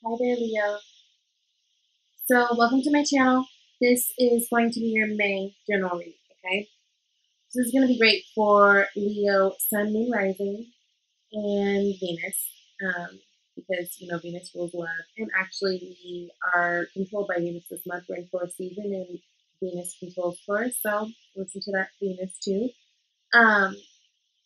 Hi there, Leo. So, welcome to my channel. This is going to be your May general reading, okay? So this is going to be great for Leo, Sun, Moon, Rising, and Venus, because, Venus rules love. And actually, we are controlled by Venus this month. We're in Taurus season, and Venus controls Taurus, so listen to that Venus too. Um,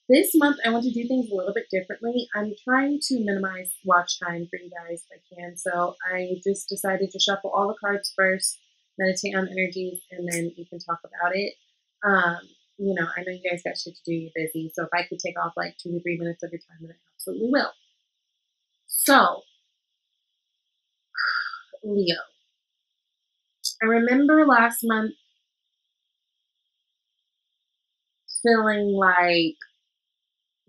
This month, I want to do things a little bit differently. I'm trying to minimize watch time for you guys if I can. So I just decided to shuffle all the cards first, meditate on energies, and then we can talk about it. Um, I know you guys got shit to do, you're busy. So if I could take off like 2 to 3 minutes of your time, then I absolutely will. So, Leo, I remember last month feeling like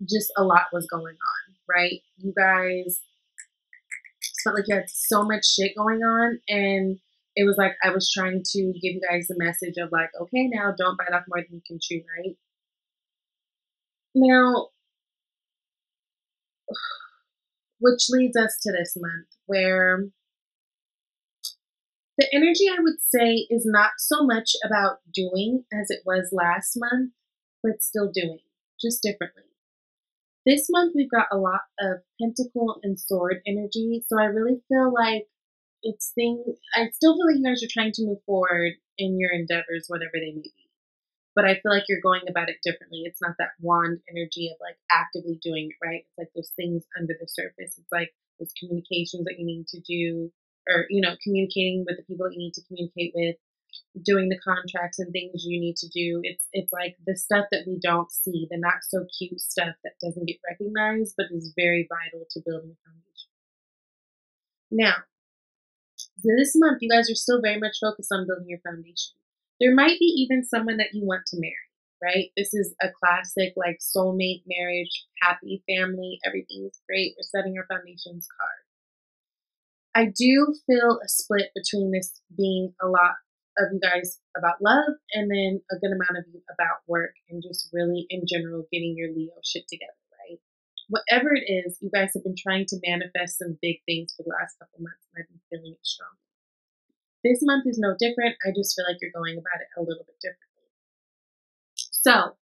just a lot was going on, right? You guys felt like you had so much shit going on, and it was like I was trying to give you guys the message of like, okay, now don't bite off more than you can chew, right? Now, which leads us to this month where the energy, I would say, is not so much about doing as it was last month, but still doing, just differently. This month we've got a lot of pentacle and sword energy, so I really feel like I still feel like you guys are trying to move forward in your endeavors, whatever they may be. But I feel like you're going about it differently. It's not that wand energy of like actively doing it, right? It's like those things under the surface. It's like those communications that you need to do, or, communicating with the people that you need to communicate with, doing the contracts and things you need to do. It's like the stuff that we don't see, the not so cute stuff that doesn't get recognized, but is very vital to building a foundation. Now, this month, you guys are still very much focused on building your foundation. There might be even someone that you want to marry, right? This is a classic, like soulmate marriage, happy family, everything's great. We're setting our foundations card. I do feel a split between this being a lot of you guys about love and then a good amount of you about work and just really in general getting your Leo shit together, right? Whatever it is, you guys have been trying to manifest some big things for the last couple months, and I've been feeling it strongly. This month is no different. I just feel like you're going about it a little bit differently. So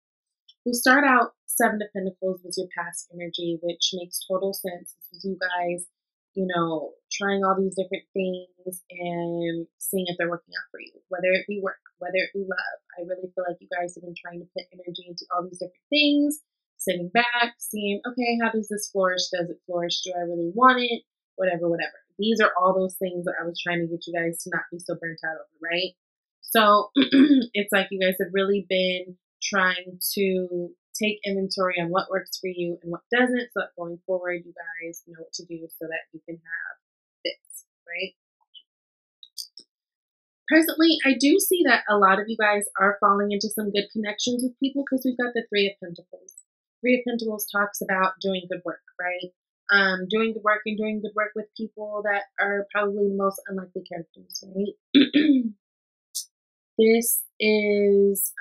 we start out Seven of Pentacles with your past energy, which makes total sense. This was you guys, trying all these different things and seeing if they're working out for you, whether it be work, whether it be love. I really feel like you guys have been trying to put energy into all these different things, sitting back, seeing, okay, how does this flourish? Does it flourish? Do I really want it? Whatever, whatever. These are all those things that I was trying to get you guys to not be so burnt out over, right? So it's like you guys have really been trying to take inventory on what works for you and what doesn't, so that going forward you guys know what to do so that you can have this, right? Presently, I do see that a lot of you guys are falling into some good connections with people because we've got the Three of Pentacles. Three of Pentacles talks about doing good work, right? Doing good work and doing good work with people that are probably the most unlikely characters, right? This is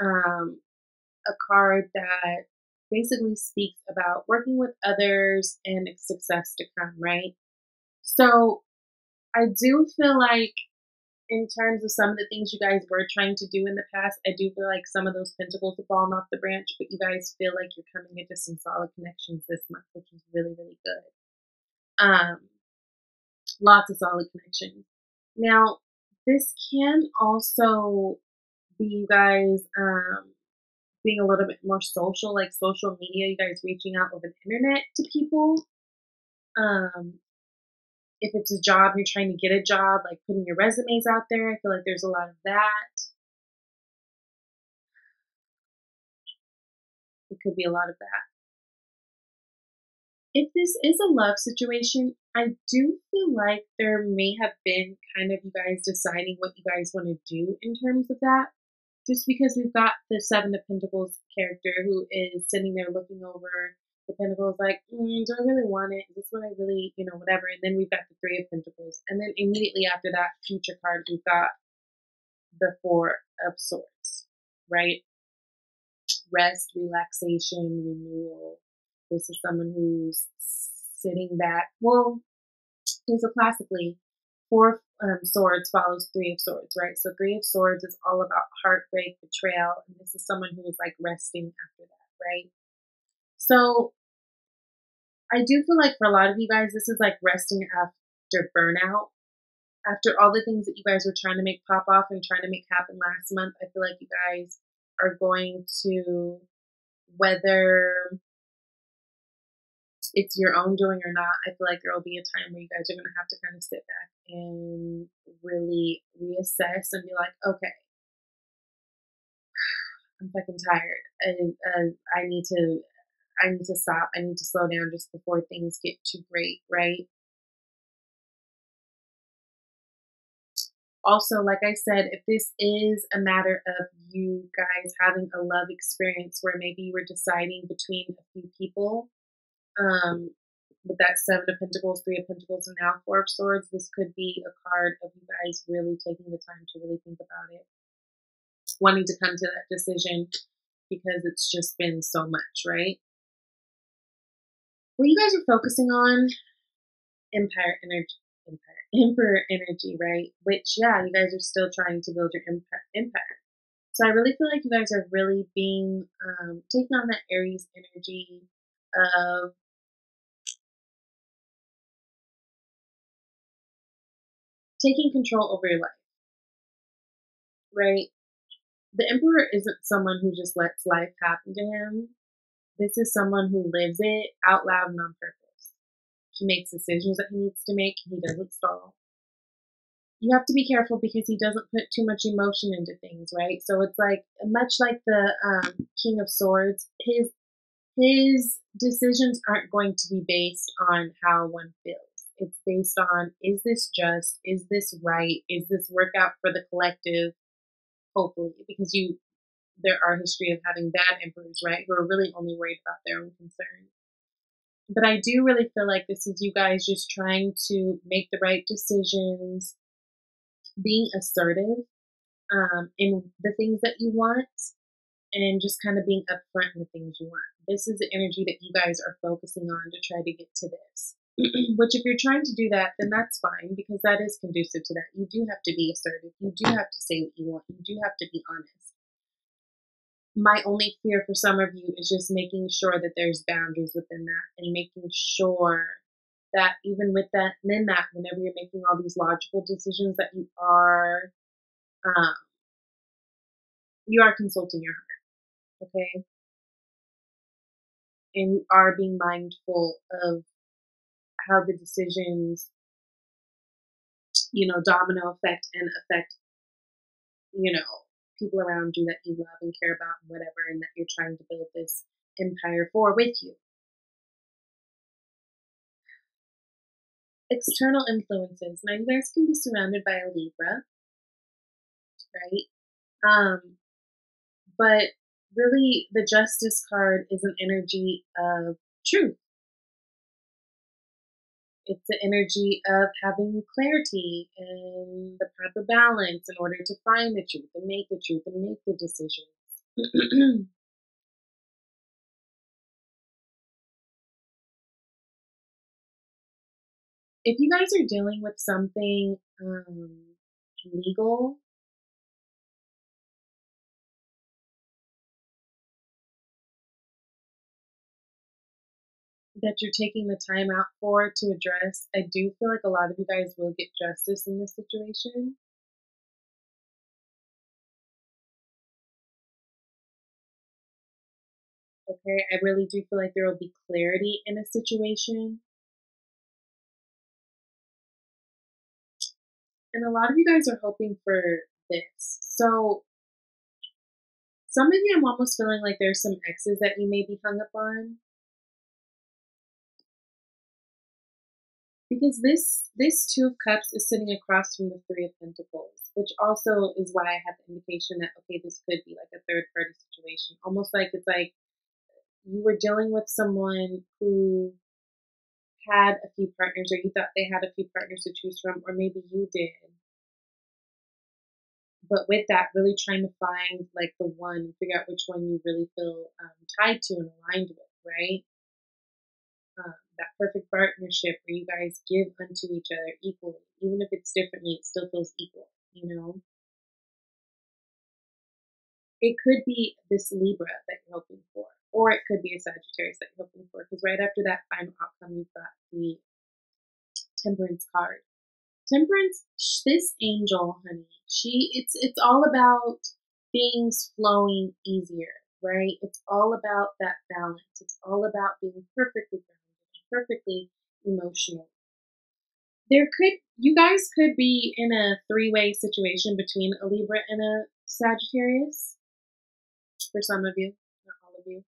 a card that basically speaks about working with others and success to come, right? So I do feel like in terms of some of the things you guys were trying to do in the past, I do feel like some of those pentacles have fallen off the branch, but you guys feel like you're coming into some solid connections this month, which is really, really good. Lots of solid connections. Now, this can also be you guys being a little bit more social, like social media, you guys reaching out over the internet to people. Um, if it's a job, you're trying to get a job, like putting your resumes out there. I feel like there's a lot of that. It could be a lot of that. If this is a love situation, I do feel like there may have been kind of you guys deciding what you guys want to do in terms of that. Just because we've got the Seven of Pentacles character who is sitting there looking over the Pentacles, like, do I really want it? Is this what I really, whatever? And then we've got the Three of Pentacles. And then immediately after that future card, we've got the Four of Swords, right? Rest, relaxation, renewal. This is someone who's sitting back. Well, Okay, so classically, four swords follows three of swords, right? So three of swords is all about heartbreak, betrayal, and this is someone who is like resting after that, right? So I do feel like for a lot of you guys, this is like resting after burnout. After all the things that you guys were trying to make pop off and trying to make happen last month, I feel like you guys are going to, whether it's your own doing or not, I feel like there will be a time where you guys are going to have to kind of sit back and really reassess and be like, okay, I'm fucking tired. I need to, I need to stop. I need to slow down just before things get too great, right? Also, like I said, if this is a matter of you guys having a love experience where maybe you were deciding between a few people, um, with that Seven of Pentacles, Three of Pentacles, and now Four of Swords, this could be a card of you guys really taking the time to really think about it, wanting to come to that decision because it's just been so much, right? What you guys are focusing on, Empire energy, Emperor energy, right? Which, yeah, you guys are still trying to build your empire. So I really feel like you guys are really being taking on that Aries energy of taking control over your life, right? The Emperor isn't someone who just lets life happen to him. This is someone who lives it out loud and on purpose. He makes decisions that he needs to make. He doesn't stall. You have to be careful because he doesn't put too much emotion into things, right? So it's like much like the King of Swords. His decisions aren't going to be based on how one feels. It's based on, is this just? Is this right? Is this work out for the collective? Hopefully, because there are history of having bad emperors, right? Who are really only worried about their own concerns. But I do really feel like this is you guys just trying to make the right decisions, being assertive in the things that you want, and just kind of being upfront in the things you want. This is the energy that you guys are focusing on to try to get to this. Which, if you're trying to do that, then that's fine because that is conducive to that. You do have to be assertive. You do have to say what you want. You do have to be honest. My only fear for some of you is just making sure that there's boundaries within that and making sure that even with that and in that, whenever you're making all these logical decisions, that um, you are consulting your heart, okay? And you are being mindful of how the decisions, domino effect and affect, people around you that you love and care about and whatever, and that you're trying to build this empire for with you. External influences. Now, you guys can be surrounded by a Libra, right? But really, the Justice card is an energy of truth. It's the energy of having clarity and the proper balance in order to find the truth and make the decisions. If you guys are dealing with something legal, that you're taking the time out for to address, I do feel like a lot of you guys will get justice in this situation. Okay, I really do feel like there will be clarity in a situation. And a lot of you guys are hoping for this. So some of you, I'm almost feeling like there's some exes that you may be hung up on. Because this Two of Cups is sitting across from the Three of Pentacles, which also is why I have the indication that, okay, this could be like a third party situation. Almost like it's like you were dealing with someone who had a few partners, or you thought they had a few partners to choose from, or maybe you did. But with that, really trying to find like the one, figure out which one you really feel tied to and aligned with, right? that perfect partnership where you guys give unto each other equally. Even if it's differently, it still feels equal, you know? It could be this Libra that you're hoping for, or it could be a Sagittarius that you're hoping for, because right after that final outcome, you've got the Temperance card. Temperance, this angel, honey, it's all about things flowing easier, right? It's all about that balance. It's all about being perfectly grounded, perfectly emotional. You guys could be in a three-way situation between a Libra and a Sagittarius for some of you, not all of you.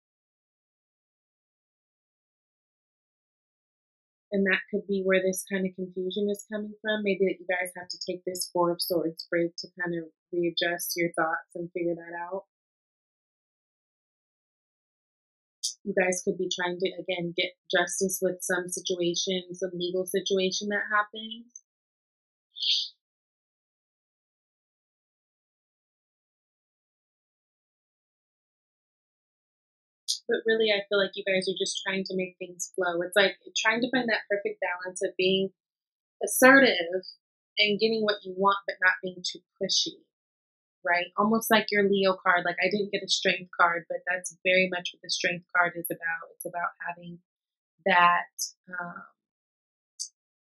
And that could be where this kind of confusion is coming from. Maybe that you guys have to take this Four of Swords break to kind of readjust your thoughts and figure that out. You guys could be trying to, again, get justice with some situation, some legal situation that happens. But really, I feel like you guys are just trying to make things flow. It's like trying to find that perfect balance of being assertive and getting what you want, but not being too pushy, right? Almost like your Leo card. Like I didn't get a strength card, but that's very much what the strength card is about. It's about having that um,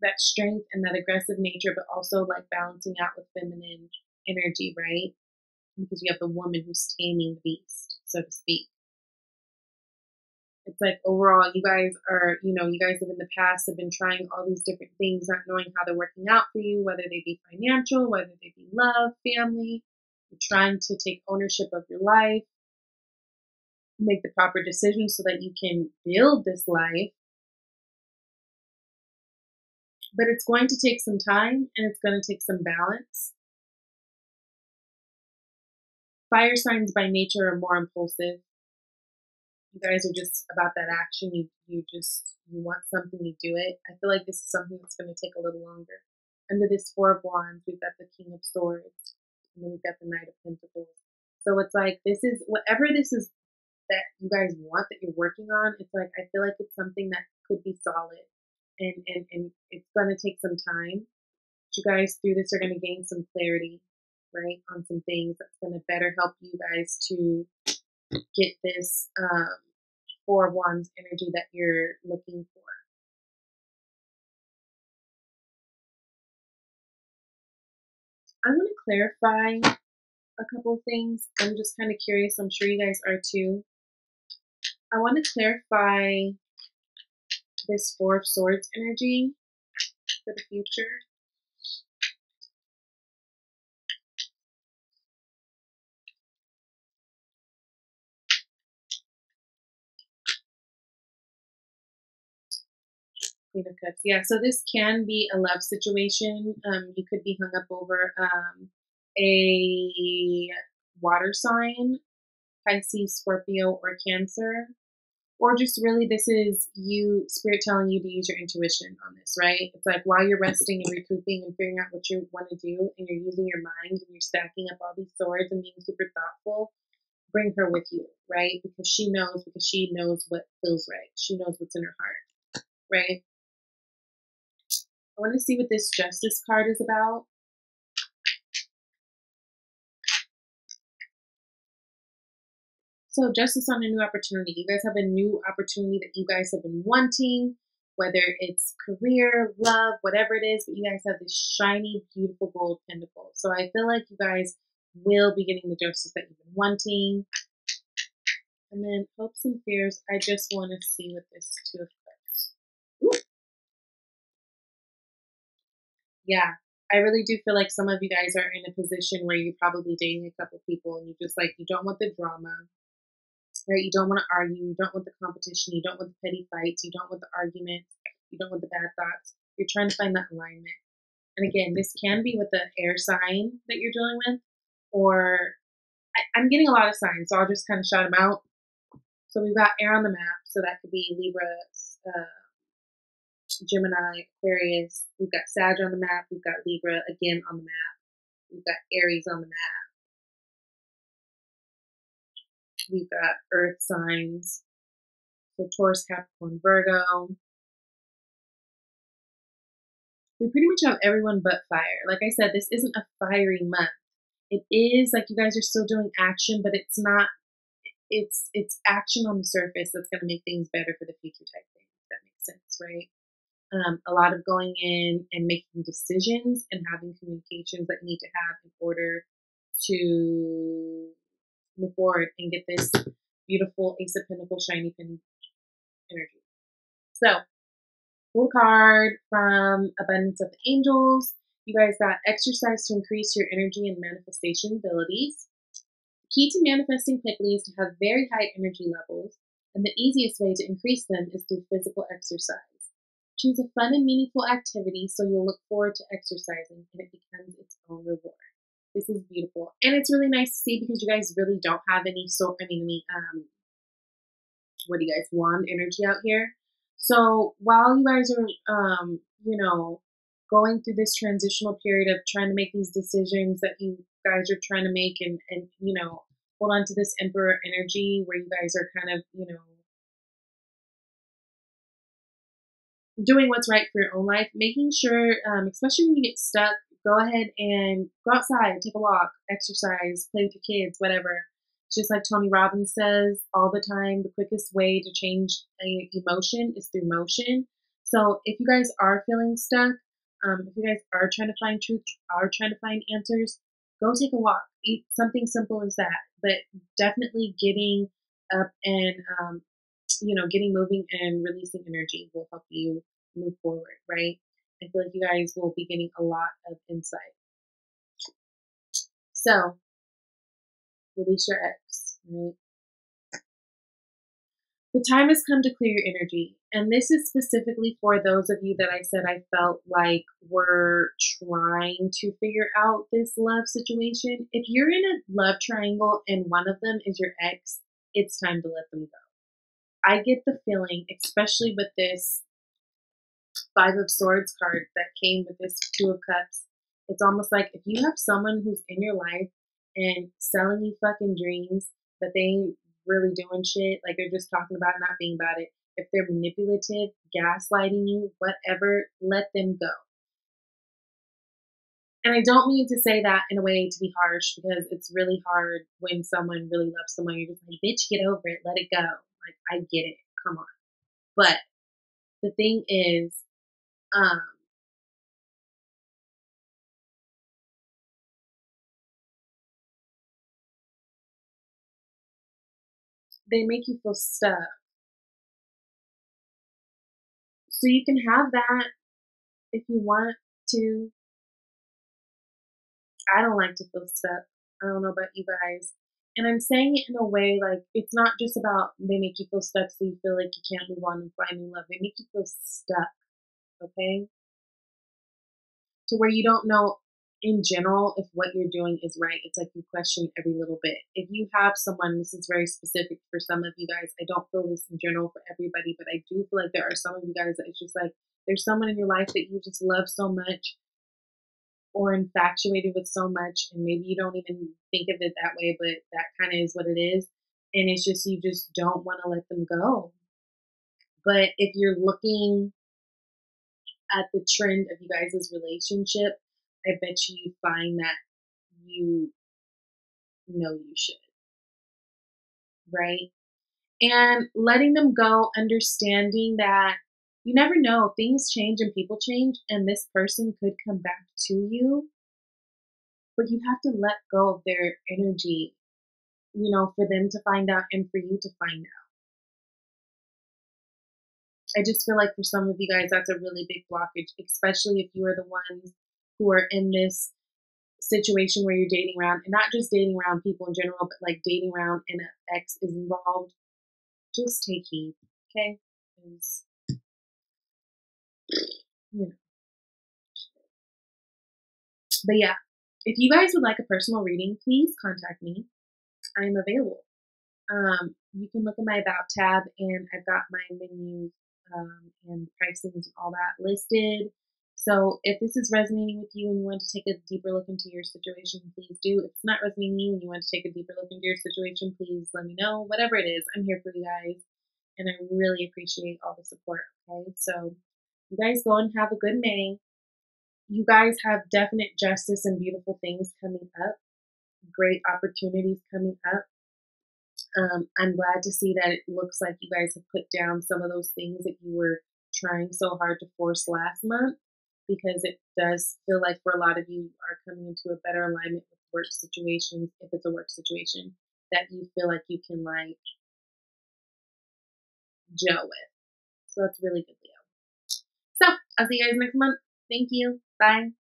that strength and that aggressive nature, but also like balancing out with feminine energy, right? Because you have the woman who's taming the beast, so to speak. It's like overall, you guys are, you guys have in the past have been trying all these different things, not knowing how they're working out for you, whether they be financial, whether they be love, family. You're trying to take ownership of your life, make the proper decisions so that you can build this life. But it's going to take some time and it's going to take some balance. Fire signs by nature are more impulsive. You guys are just about that action. You want something, you do it. I feel like this is something that's going to take a little longer. Under this Four of Wands, we've got the King of Swords, and then we've got the Knight of Pentacles. So it's like this is whatever this is that you guys want that you're working on. It's like I feel like it's something that could be solid, and it's going to take some time. But you guys through this are going to gain some clarity, right, on some things that's going to better help you guys to get this Four of Wands energy that you're looking for. I want to clarify a couple of things. I'm just kind of curious. I'm sure you guys are too. I want to clarify this Four of Swords energy for the future. Queen of Cups. Yeah, so this can be a love situation. You could be hung up over a water sign, Pisces, Scorpio, or Cancer. Or just really, this is you, spirit telling you to use your intuition on this, right? It's like while you're resting and recouping and figuring out what you want to do, and you're using your mind and you're stacking up all these swords and being super thoughtful, bring her with you, right? Because she knows what feels right. She knows what's in her heart, right? I want to see what this Justice card is about. So justice on a new opportunity. You guys have a new opportunity that you guys have been wanting, whether it's career, love, whatever it is, but you guys have this shiny, beautiful gold pentacle. So I feel like you guys will be getting the justice that you've been wanting. And then hopes and fears. I just want to see what this Two of Cups. Ooh. Yeah. I really do feel like some of you guys are in a position where you're probably dating a couple people and you just like, you don't want the drama. Right? You don't want to argue. You don't want the competition. You don't want the petty fights. You don't want the arguments. You don't want the bad thoughts. You're trying to find that alignment. And again, this can be with the air sign that you're dealing with, or I'm getting a lot of signs, so I'll just kind of shout them out. So we've got air on the map, so that could be Libra, Gemini, Aquarius. We've got Sag on the map. We've got Libra again on the map. We've got Aries on the map. We've got Earth signs. So Taurus, Capricorn, Virgo. we pretty much have everyone but fire. Like I said, this isn't a fiery month. It is like you guys are still doing action, but it's not. It's action on the surface that's going to make things better for the future type thing. If that makes sense, right? A lot of going in and making decisions and having communications that you need to have in order to move forward and get this beautiful Ace of Pentacles shiny penny energy. So, full card from Abundance of the Angels. You guys got exercise to increase your energy and manifestation abilities. The key to manifesting quickly is to have very high energy levels, and the easiest way to increase them is through physical exercise. Choose a fun and meaningful activity so you'll look forward to exercising and it becomes its own reward. This is beautiful. And it's really nice to see because you guys really don't have any what do you guys, wand energy out here. So while you guys are, going through this transitional period of trying to make these decisions that you guys are trying to make and hold on to this Emperor energy where you guys are kind of, doing what's right for your own life, making sure, especially when you get stuck, go ahead and go outside, take a walk, exercise, play with your kids, whatever. Just like Tony Robbins says all the time, the quickest way to change an emotion is through motion. So if you guys are feeling stuck, if you guys are trying to find truth, are trying to find answers, go take a walk. Eat something simple as that. But definitely getting up and getting moving and releasing energy will help you move forward, right? I feel like you guys will be getting a lot of insight. So, release your ex, right? The time has come to clear your energy. And this is specifically for those of you that I said I felt like were trying to figure out this love situation. If you're in a love triangle and one of them is your ex, it's time to let them go. I get the feeling, especially with this Five of Swords card that came with this Two of Cups, it's almost like if you have someone who's in your life and selling you fucking dreams, but they ain't really doing shit, like they're just talking about it, not being about it. If they're manipulative, gaslighting you, whatever, let them go. And I don't mean to say that in a way to be harsh because it's really hard when someone really loves someone. You're just like, bitch, get over it, let it go. Like, I get it, come on. But the thing is, they make you feel stuck. So you can have that if you want to. I don't like to feel stuck. I don't know about you guys. And I'm saying it in a way like it's not just about they make you feel stuck so you feel like you can't move on and find new love. They make you feel stuck, okay? To where you don't know in general if what you're doing is right. It's like you question every little bit. If you have someone, this is very specific for some of you guys. I don't feel this in general for everybody, but I do feel like there are some of you guys that it's just like there's someone in your life that you just love so much or infatuated with so much, and maybe you don't even think of it that way, but that kind of is what it is. And it's just you just don't want to let them go. But if you're looking at the trend of you guys' relationship, I bet you find that you know you should, right? And letting them go, understanding that you never know, things change and people change, and this person could come back to you, but you have to let go of their energy, for them to find out and for you to find out. I just feel like for some of you guys, that's a really big blockage, especially if you are the ones who are in this situation where you're dating around, and not just dating around people in general, but like dating around and an ex is involved. Just take heed, okay? Because, you know. But yeah, if you guys would like a personal reading, please contact me. I am available. You can look at my About tab, and I've got my menus and pricings and all that listed. So if this is resonating with you and you want to take a deeper look into your situation, please do. If it's not resonating with you and you want to take a deeper look into your situation, please let me know. Whatever it is, I'm here for you guys, and I really appreciate all the support. Okay, so you guys go and have a good May. you guys have definite justice and beautiful things coming up, great opportunities coming up. I'm glad to see that it looks like you guys have put down some of those things that you were trying so hard to force last month, because it does feel like for a lot of you are coming into a better alignment with work situations, if it's a work situation that you feel like you can like gel with. So that's really good, Leo. So I'll see you guys next month. Thank you. Bye.